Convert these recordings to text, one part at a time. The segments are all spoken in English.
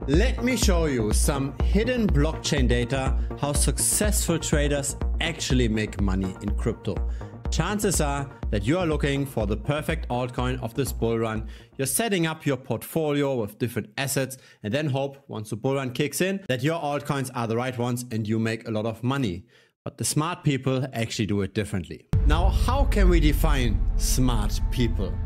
Let me show you some hidden blockchain data, how successful traders actually make money in crypto. Chances are that you are looking for the perfect altcoin of this bull run. You're setting up your portfolio with different assets and then hope once the bull run kicks in that your altcoins are the right ones and you make a lot of money. But the smart people actually do it differently. Now, how can we define smart people?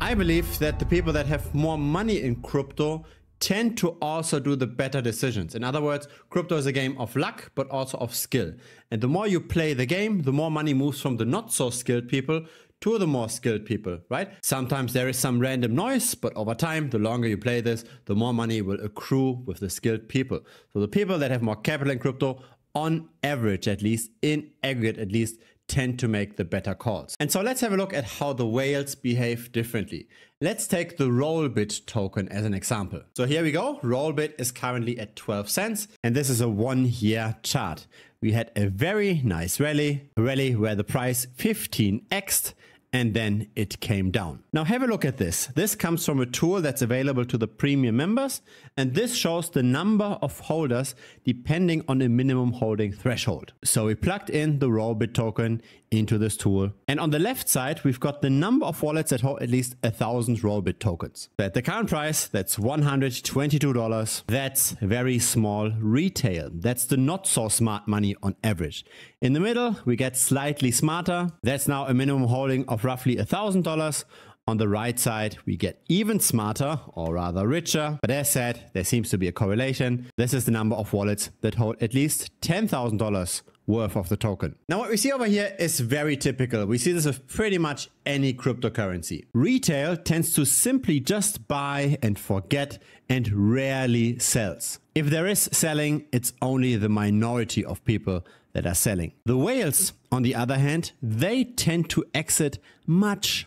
I believe that the people that have more money in crypto tend to also do the better decisions. In other words, crypto is a game of luck, but also of skill. And the more you play the game, the more money moves from the not so skilled people to the more skilled people, right? Sometimes there is some random noise, but over time, the longer you play this, the more money will accrue with the skilled people. So the people that have more capital in crypto, on average at least, in aggregate at least, tend to make the better calls. And so let's have a look at how the whales behave differently. Let's take the Rollbit token as an example. So here we go. Rollbit is currently at 12 cents and this is a 1 year chart. We had a very nice rally, where the price 15x'd and then it came down. Now have a look at this. This comes from a tool that's available to the premium members, and this shows the number of holders depending on a minimum holding threshold. So we plugged in the Rollbit token into this tool, and on the left side we've got the number of wallets that hold at least 1,000 Rollbit tokens. So at the current price, that's $122. That's very small retail. That's the not so smart money on average. In the middle we get slightly smarter. That's now a minimum holding of roughly $1,000. On the right side, we get even smarter, or rather richer. But as said, there seems to be a correlation. This is the number of wallets that hold at least $10,000 worth of the token. Now what we see over here is very typical. We see this with pretty much any cryptocurrency. Retail tends to simply just buy and forget and rarely sells. If there is selling, it's only the minority of people that are selling. The whales, on the other hand, they tend to exit much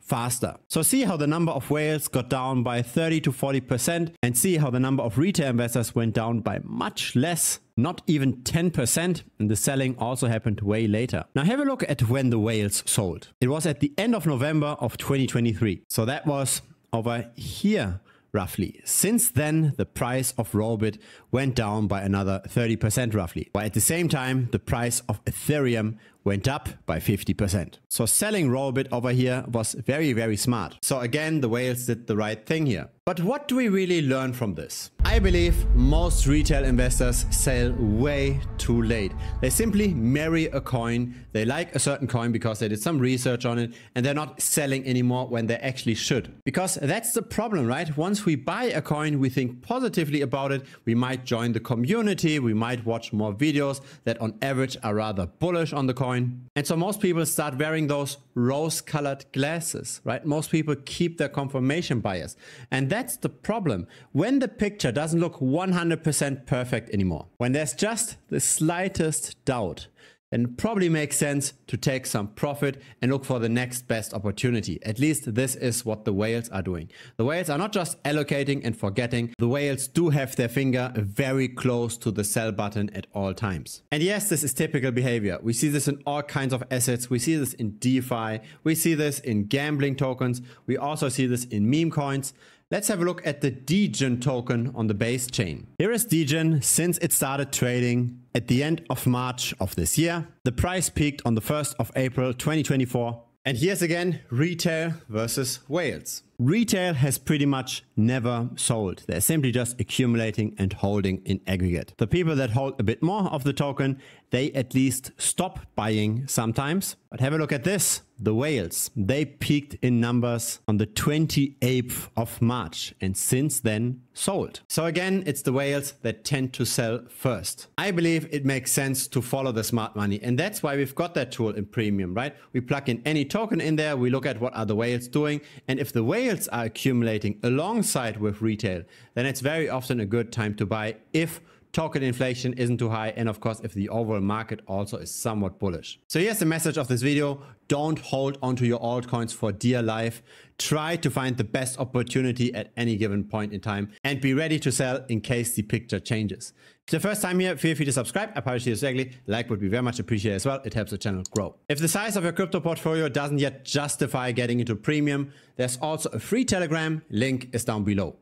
faster. So see how the number of whales got down by 30 to 40% and see how the number of retail investors went down by much less, not even 10%, and the selling also happened way later. Now have a look at when the whales sold. It was at the end of November of 2023. So that was over here roughly. Since then, the price of Rollbit went down by another 30% roughly. But at the same time, the price of Ethereum went up by 50%. So selling Rollbit over here was very smart. So again, the whales did the right thing here. But what do we really learn from this? I believe most retail investors sell way too late. They simply marry a coin. They like a certain coin because they did some research on it and they're not selling anymore when they actually should. Because that's the problem, right? Once we buy a coin, we think positively about it. We might join the community. We might watch more videos that on average are rather bullish on the coin. And so most people start wearing those rose-colored glasses, right? Most people keep their confirmation bias. And that's the problem. When the picture doesn't look 100% perfect anymore, when there's just the slightest doubt, then it probably makes sense to take some profit and look for the next best opportunity. At least this is what the whales are doing. The whales are not just allocating and forgetting. The whales do have their finger very close to the sell button at all times. And yes, this is typical behavior. We see this in all kinds of assets. We see this in DeFi. We see this in gambling tokens. We also see this in meme coins. Let's have a look at the Degen token on the Base chain. Here is Degen since it started trading at the end of March of this year. The price peaked on the 1st of April 2024. And here's again retail versus whales. Retail has pretty much never sold. They're simply just accumulating and holding in aggregate. The people that hold a bit more of the token, they at least stop buying sometimes. But have a look at this. The whales, they peaked in numbers on the 28th of March and since then sold. So again, it's the whales that tend to sell first. I believe it makes sense to follow the smart money, and that's why we've got that tool in premium, right? We plug in any token in there, we look at what are the whales doing, and if the whales are accumulating alongside with retail, then it's very often a good time to buy if token inflation isn't too high, and of course if the overall market also is somewhat bullish. So here's the message of this video. Don't hold onto your altcoins for dear life. Try to find the best opportunity at any given point in time and be ready to sell in case the picture changes. If it's the first time here, feel free to subscribe. I publish this regularly. Like would be very much appreciated as well. It helps the channel grow. If the size of your crypto portfolio doesn't yet justify getting into premium, there's also a free Telegram. Link is down below.